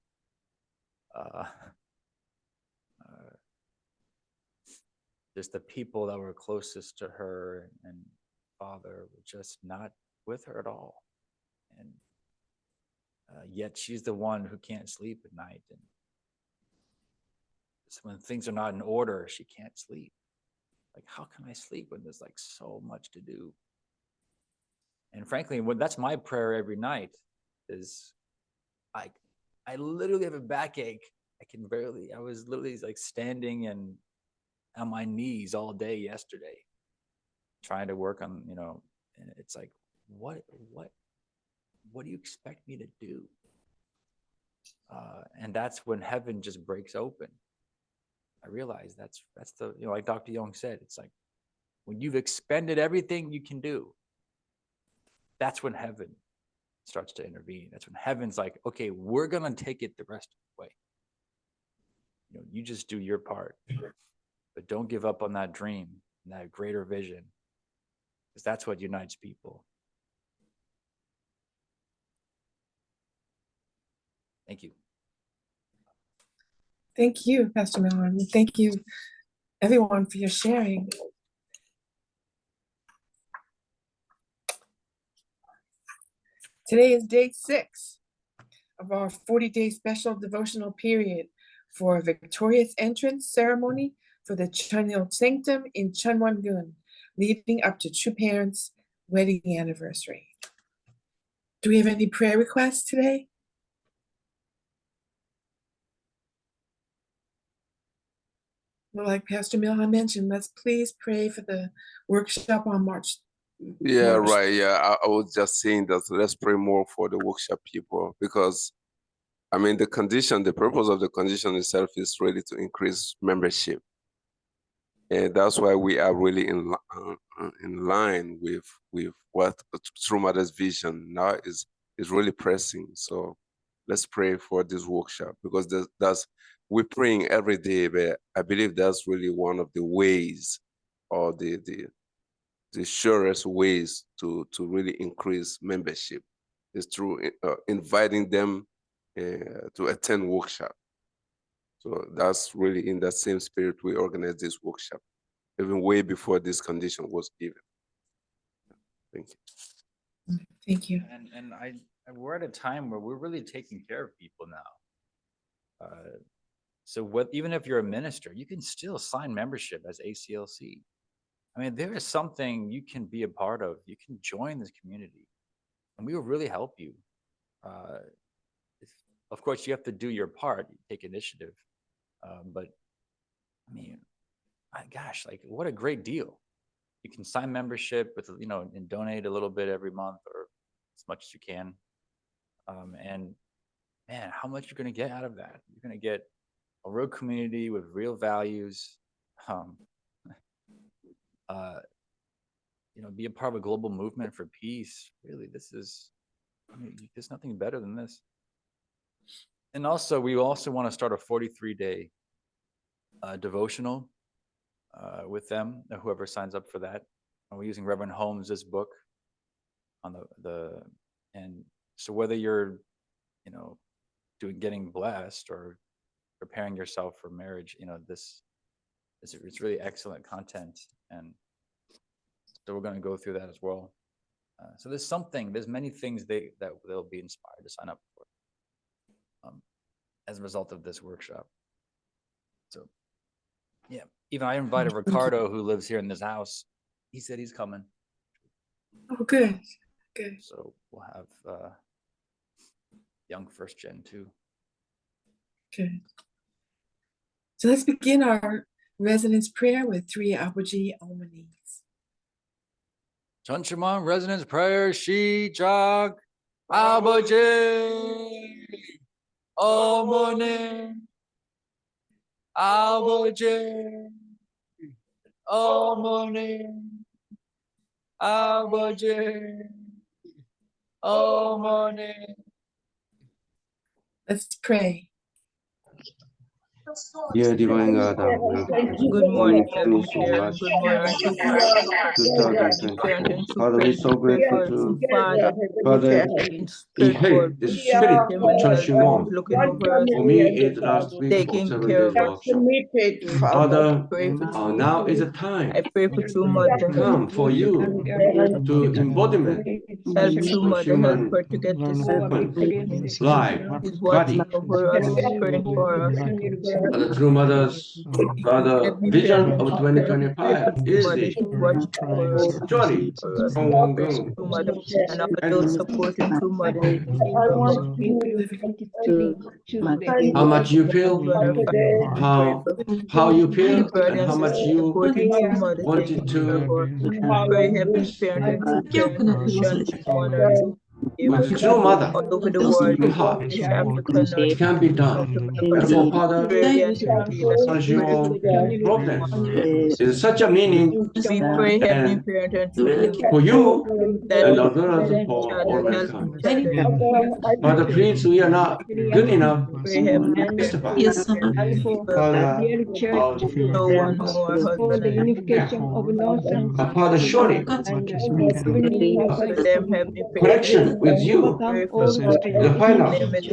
Just the people that were closest to her and Father were just not with her at all. And yet she's the one who can't sleep at night. And so when things are not in order, she can't sleep. Like, how can I sleep when there's like so much to do? And frankly, that's my prayer every night is I literally have a backache. I was literally like standing and on my knees all day yesterday, trying to work on, and it's like, what do you expect me to do? And that's when heaven just breaks open. I realize that's the, like Dr. Young said, it's like when you've expended everything you can do, that's when heaven starts to intervene. That's when heaven's like, okay, we're going to take it the rest of the way. You just do your part, but don't give up on that dream and that greater vision, because that's what unites people. Thank you. Thank you, Pastor Miller. And thank you, everyone, for your sharing. Today is day 6 of our 40-day special devotional period for a victorious entrance ceremony for the Chunil Sanctum in Chunwon-gun, leading up to True Parents' wedding anniversary. Do we have any prayer requests today? Well, like Pastor Miller mentioned, let's please pray for the workshop on March. Yeah, right. Yeah, I was just saying that let's pray more for the workshop people, because I mean the purpose of the condition itself is really to increase membership, and that's why we are really in line with what True Mother's vision now is really pressing. So let's pray for this workshop, because we're praying every day, but I believe that's really one of the ways, or the surest ways to really increase membership is through inviting them to attend workshop. So that's really in that same spirit we organized this workshop, even way before this condition was given. Thank you. Thank you. And we're at a time where we're really taking care of people now. So even if you're a minister, you can still sign membership as ACLC. I mean, there is something you can be a part of. You can join this community, and we will really help you. Of course, you have to do your part, take initiative. But I mean, gosh, like what a great deal. You can sign membership with, and donate a little bit every month or as much as you can. And man, how much you're going to get out of that? You're going to get a real community with real values. Be a part of a global movement for peace. Really, there's nothing better than this. And also, we also want to start a 43-day devotional with them, whoever signs up for that. And we're using Reverend Holmes' book on and so whether you're, getting blessed or preparing yourself for marriage, it's really excellent content. And so we're going to go through that as well. So there's many things that they'll be inspired to sign up for as a result of this workshop. So yeah, even I invited Ricardo, who lives here in this house. He said he's coming. Oh, good. So we'll have young first gen too. Good. So let's begin our residence prayer with 3 Abuji Omanis. Chunchaman residence prayer, Shi Jog Abuji Omone Abuji Omone Abuji Omone. Let's pray. Dear divine God, our great Good morning, Heavenly finishing Parent. last Good morning, true parent 2024. and true Father, we're parent. so grateful For to Father Father in inherit straightforward, the spirit him of and church help you want. looking over us, For me, it last week for taking 7 care days of us. workshop. Father, Pray for now is a time I pray for true Pray mother. for come for you to embodiment Help true of mother, help human her to get learn this about life, is body. watching over us, praying for us. Father, true mothers, Father, Heavenly vision Parent, of true parent, pray for 2025 true is mother, the she's watching over us, jolly, for us. strong Pray for girl. true mother and all And those supporting true mother. how much you feel, Brother, pray how for how you any feel, and brothers how and much sisters you supporting true mother, taking wanted care of to her. Pray Heavenly yes, Parent and true parent, mission one or two with neighbors true mother, all over the world, true heart, West Africa, North it can be done. America, And for Father, pray the intercede and as pray your problem one. is such a meaning, We pray Heavenly and Parent and true parent for you that and we as well as each for all other help mankind. each other. Father, please, we are not good enough Pray Heavenly to Parent testify. for Father, how no one great know our husband and but Father, surely for them Heavenly Parent. connection with you Pray for is the final them as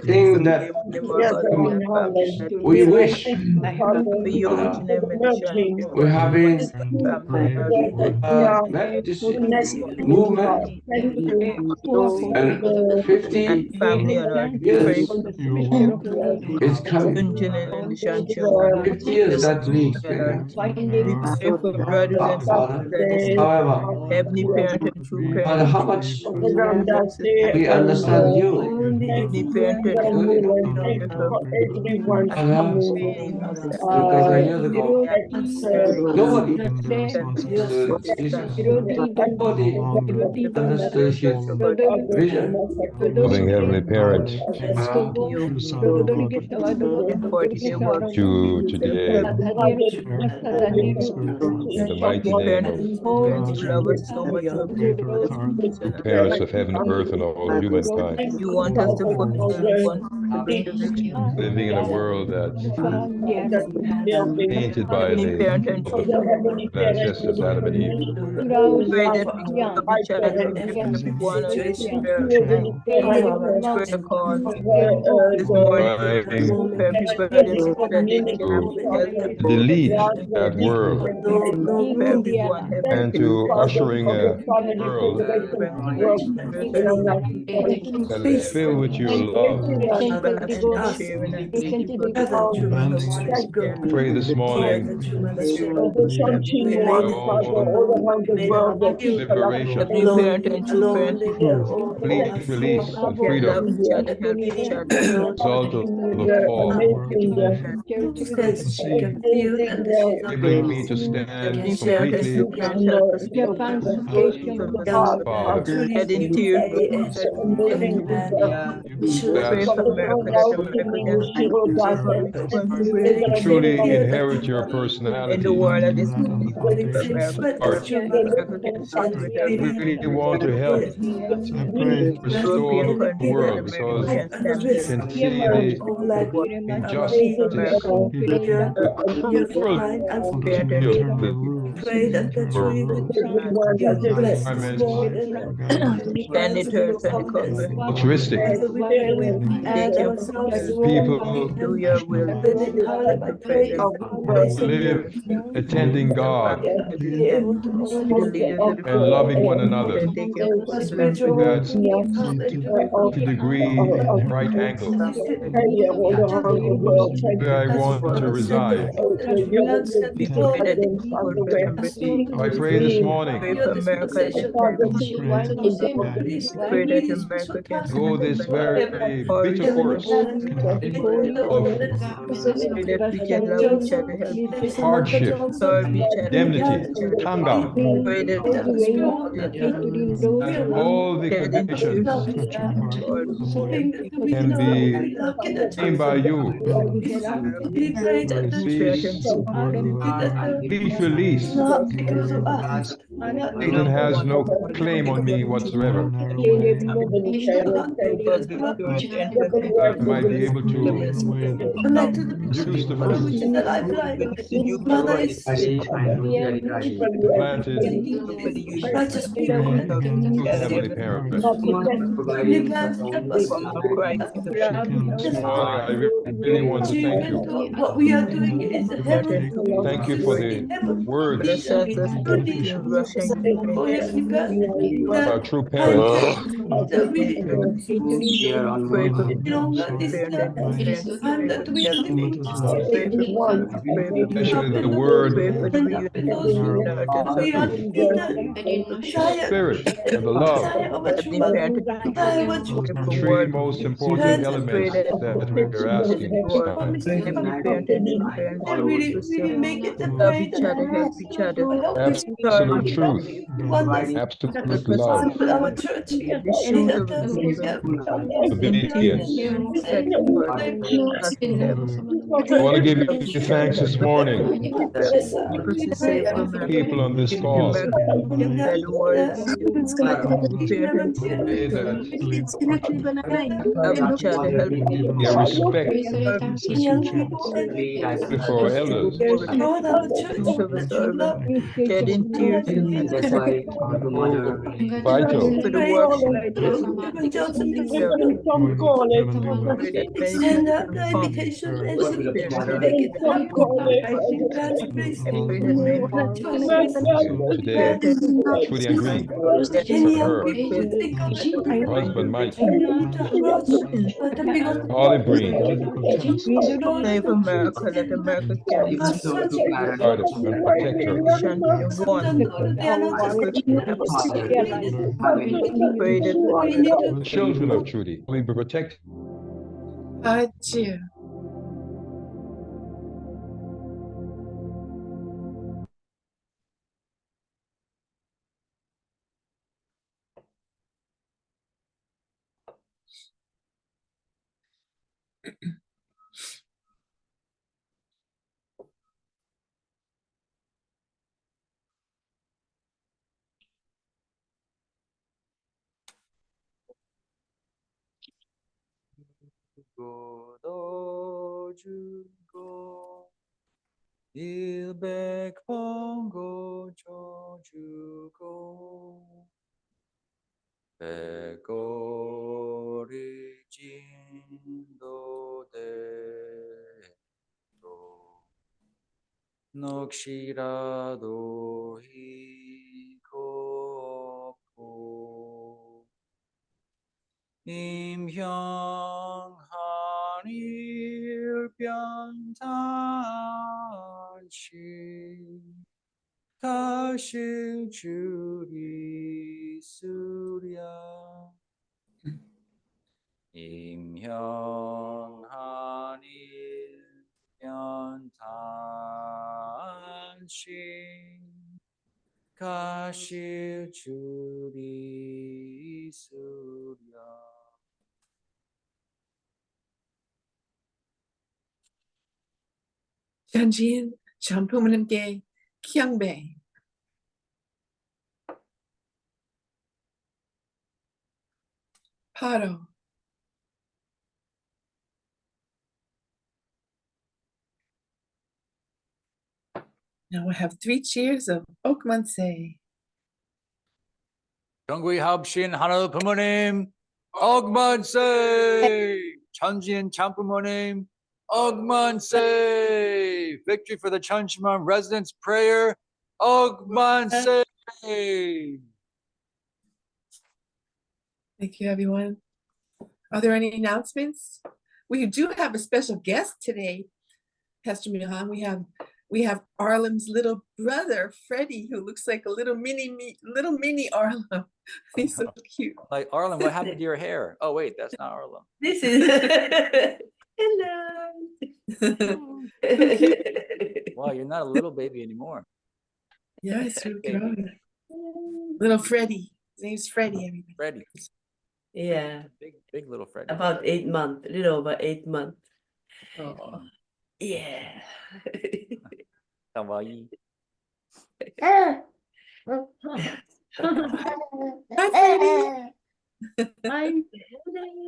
thing that them our husband and family. we wish. For unity Father, and mission, we have been family, met this movement and and 50 family on earth. Pray years for is coming. Sunjin and Nishan 50 years that leads on earth. behind. We pray for brothers and Father, sisters, however, Heavenly Parent and true Father, parent, how much brothers and sisters, we understand you. Heavenly Parent and true Good enough. parent, pray for Father, because I years ago, nobody understood Jesus. Nobody understood his vision. Loving Heavenly Parent, Father, in 40-day work. you today in the mighty name of You love us so much. prepare us of heaven, earth, and all humankind, You want us to fulfill, you want us to bring the victory. living in a world that's tainted by Heavenly the Parent and blood true of ancestors Adam and Eve. pray that we can love each other, everyone on this prayer call this morning. Trying For every brother and sister that they can to help delete that world for everyone, Heavenly and to ushering a world Parent. that is filled with your love. Sharing and people I pray this morning our own liberation, Heavenly Parent and true parent, complete release and can love freedom, each other, help each other. result of the fall, enabling me to stand Heavenly Parent and completely, true parent, help us Father. shed in tears. Pray That for America, that America can truly inherit your in the personality, world at this moment for America. heart. America can stand Really want to help I pray restore European the countries and world America because can stand you can see the injustice, the cruelty of the world. stand it hurts and the cover. Altruistic Take your people do your will. I pray that live attending God the leaders of the and loving one another. that take your That's to degree right angle where I want to reside. we pray that the people remember. I pray this morning, Pray for America at this time. We pray that America can go stand this very or bitter course of pray that we can love each other, help each other, hardship, serve each other, indemnity, tangam, pray that all the shed in tears conditions or can be seen by you. pray Please, that please release Satan has no claim on me whatsoever. narrow way, I might be able to the way that use the Satan fruit planted against through the Heavenly Parents. This morning, I really want to thank you. Thank you for the words of our true parents. Especially the word the spirit and the love, the three most important elements that we are asking this time. Absolute truth, absolute love, obedience. I want to give you thanks this morning, people on this call. Pray that their respect for our elders vital. Today, truly agree for her husband Mike, Olive Green, guard and protect her. The children of Trudy will be protected. Adieu. 주고 일백번 고쳐주고 백골이 진도대로 넋이라도 희고 없고 임형한 일변단시 가실 줄이 있으랴 임형한 일변단시 가실 줄이 있으랴. 전지인 전부모님께 기양배. 파로. Now we'll have 3 cheers of Okmanse. 경구이 합신 하나도 부모님 억만세 천지인 참부모님 억만세 victory for the Chunchman residents prayer 억만세. Thank you, everyone. Are there any announcements? We do have a special guest today, Pastor Milan. We have Arlem's little brother, Freddie, who looks like a little mini Arlem. He's so cute. Like, Arlen, what happened to your hair? Oh, wait, that's not Arlen. This is hello. Wow, you're not a little baby anymore. Yes, we're growing. Little Freddie. His name's Freddie, everybody. Freddie. Yeah, Big little Freddie. about 8 months, a little over 8 months. Oh. Yeah. Kawaii.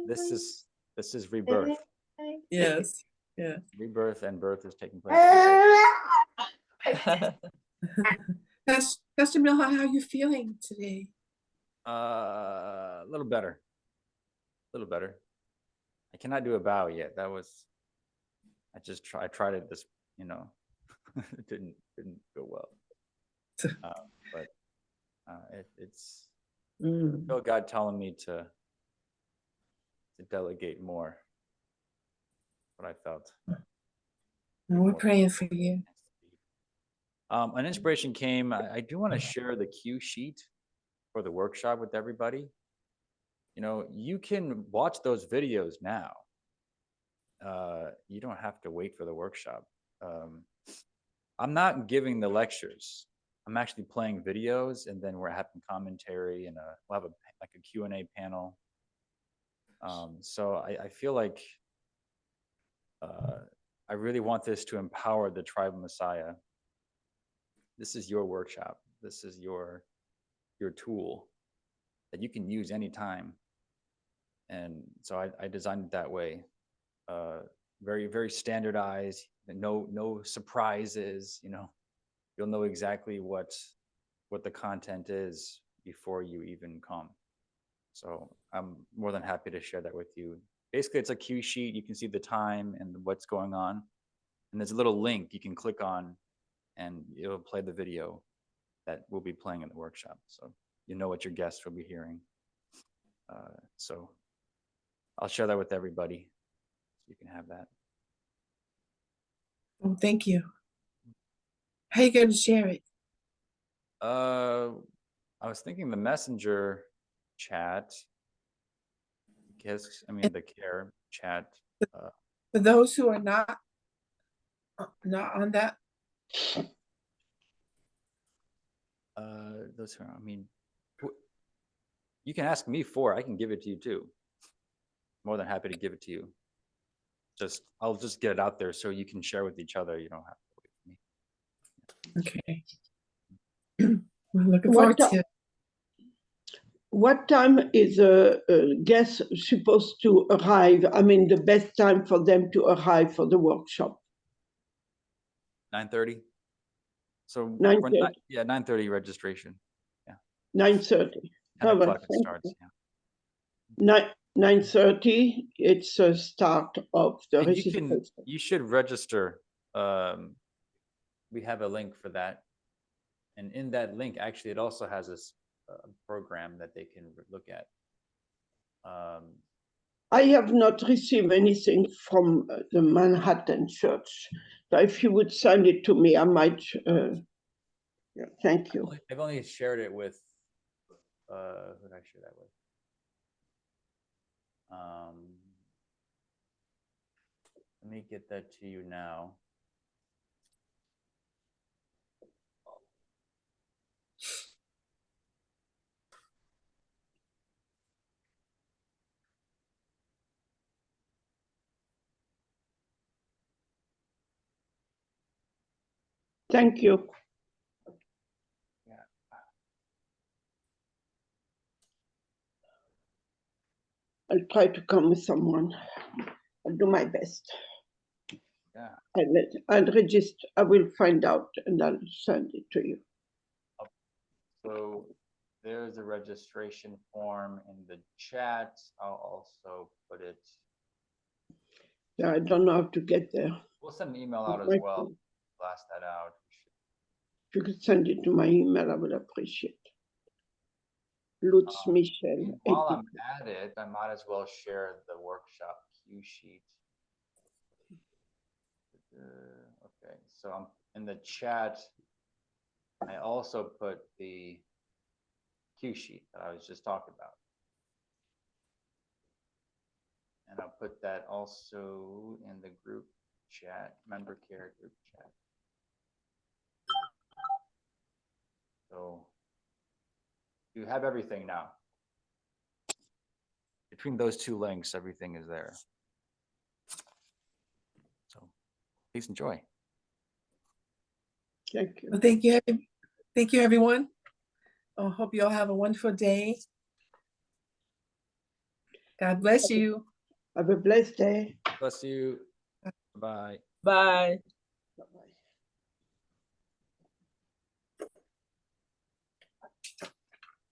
This is rebirth. Yes, yeah. Rebirth and birth is taking place. Pastor Mill, how are you feeling today? A little better. A little better. I cannot do a bow yet. That was, I tried it this, it didn't go well. But it's I feel God telling me to delegate more. What I felt. And we're praying for you. An inspiration came. I do want to share the cue sheet for the workshop with everybody. You can watch those videos now. You don't have to wait for the workshop. I'm not giving the lectures. I'm actually playing videos, and then we're having commentary, and we'll have a Q&A panel. So I feel like I really want this to empower the tribe of Messiah. This is your workshop. This is your tool that you can use anytime. And so I designed it that way. Very, very standardized, no surprises, you'll know exactly what the content is before you even come. So I'm more than happy to share that with you. Basically, it's a cue sheet. You can see the time and what's going on. And there's a little link you can click on, and it'll play the video that we'll be playing in the workshop. So you know what your guests will be hearing. So I'll share that with everybody. So you can have that. Oh, thank you. How are you going to share it? I was thinking the messenger chat. The care chat. For those who are not on that. Those who are, you can ask me I can give it to you too. More than happy to give it to you. I'll just get it out there so you can share with each other. You don't have to wait for me. Okay. We're looking forward to it. What time is a guest supposed to arrive? The best time for them to arrive for the workshop? 9:30. So 9:30. 9:30 registration. 9:30. 10 o'clock it starts. Yeah. 9:30. It's a start of the registration. You should register. We have a link for that, and in that link, actually, it also has this program that they can look at. I have not received anything from the Manhattan Church. So if you would send it to me, I might. Thank you. I've only shared it with. Who did I share that with? Let me get that to you now. Thank you. Yeah. I'll try to come with someone. I'll do my best. Yeah. I'll register. I will find out and I'll send it to you. So there's a registration form in the chat. I'll also put it. Yeah, I don't know how to get there. We'll send an email out as well. Blast that out. If you could send it to my email, I would appreciate. Lutz Michel. While I'm at it, I might as well share the workshop cue sheet. Okay, so I'm in the chat. I also put the cue sheet that I was just talking about. And I'll put that also in the group chat, member care group chat. So you have everything now. Between those two links, everything is there. So please enjoy. Thank you. Well, thank you, everyone. I hope you all have a wonderful day. God bless you. Have a blessed day. Bless you. Bye. Bye.